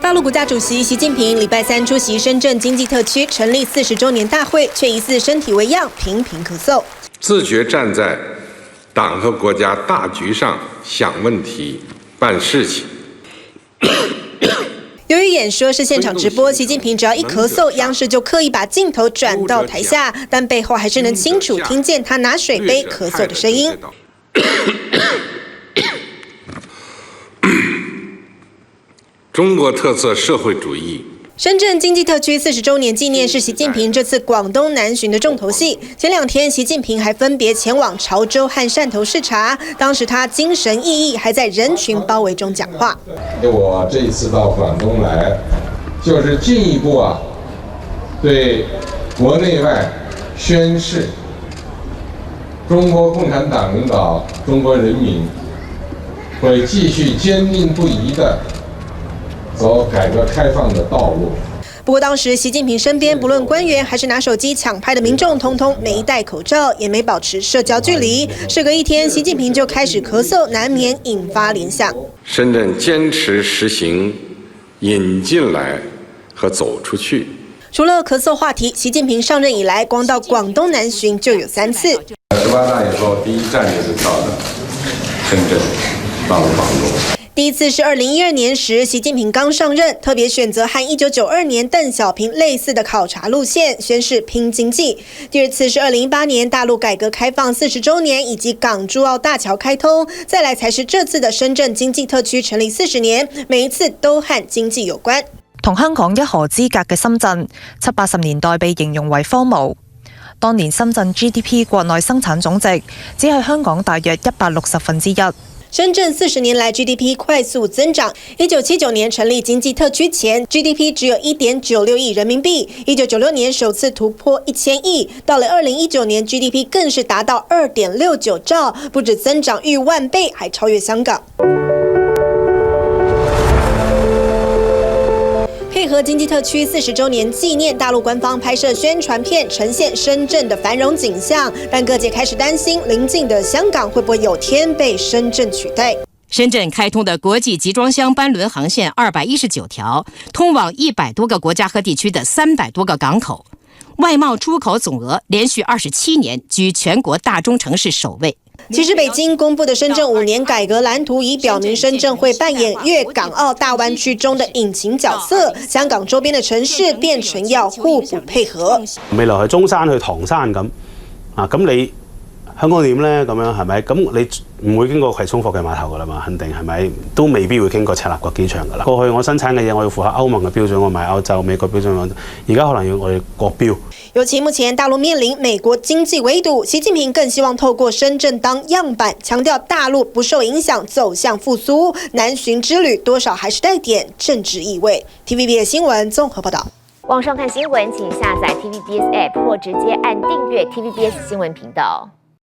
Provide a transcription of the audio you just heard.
大陆国家主席习近平礼拜三出席深圳经济特区成立40周年大会，却疑似身体为恙，频频咳嗽。自觉站在党和国家大局上想问题、办事情。由于演说是现场直播，习近平只要一咳嗽，央视就刻意把镜头转到台下，但背后还是能清楚听见他拿水杯咳嗽的声音。中国特色社会主义。深圳经济特区40周年纪念是习近平这次广东南巡的重头戏。前2天，习近平还分别前往潮州和汕头视察，当时他精神奕奕，还在人群包围中讲话。我这一次到广东来，就是进一步对国内外宣示，中国共产党领导中国人民会继续坚定不移地走改革开放的道路。不过当时习近平身边不论官员还是拿手机抢拍的民众，通通没戴口罩，也没保持社交距离。事隔1天，习近平就开始咳嗽，难免引发联想。深圳坚持实行引进来和走出去。除了咳嗽话题，习近平上任以来，光到广东南巡就有3次。18大以后，第一站就是到的深圳，到了广东。第一次是2012年时，习近平刚上任，特别选择和1992年邓小平类似的考察路线，宣示拼经济。第2次是2018年大陆改革开放40周年以及港珠澳大桥开通，再来才是這次的深圳經濟特區成立40年，每一次都和經濟有關。同香港一河之隔嘅深圳，70、80年代被形容為荒蕪。當年深圳 GDP 國內生產總值只係香港大約160%。深圳40年来 GDP 快速增长。1979年成立经济特区前 ，GDP 只有1.96亿人民币。1996年首次突破1000亿，到了2019年 ，GDP 更是达到2.69兆，不止增长逾10000倍，还超越香港。配合经济特区40周年纪念，大陆官方拍摄宣传片，呈现深圳的繁荣景象。但各界开始担心，邻近的香港会不会有天被深圳取代？深圳开通的国际集装箱班轮航线219条，通往100多个国家和地区的300多个港口，外贸出口总额连续27年居全国大中城市首位。其实，北京公布的深圳5年改革蓝圖已表明，深圳會扮演粵港澳大灣區中的引擎角色，香港周邊的城市變成要互補配合。未來去中山去唐山咁咁你香港點呢？咁樣係咪？咁你唔會經過葵涌貨櫃碼頭㗎啦嘛？肯定係咪？都未必會經過赤鱲角機場㗎啦。過去我生產嘅嘢，我要符合歐盟嘅標準，我買歐洲、美國標準，而家可能要我哋國標。尤其目前大陆面臨美國經濟圍堵，習近平更希望透過深圳當樣板，強調大陸不受影響，走向復甦。南巡之旅多少還是帶點政治意味。TVBS 新聞綜合報道。網上看新聞，請下載 TVBS App 或直接按訂閱 TVBS 新聞頻道。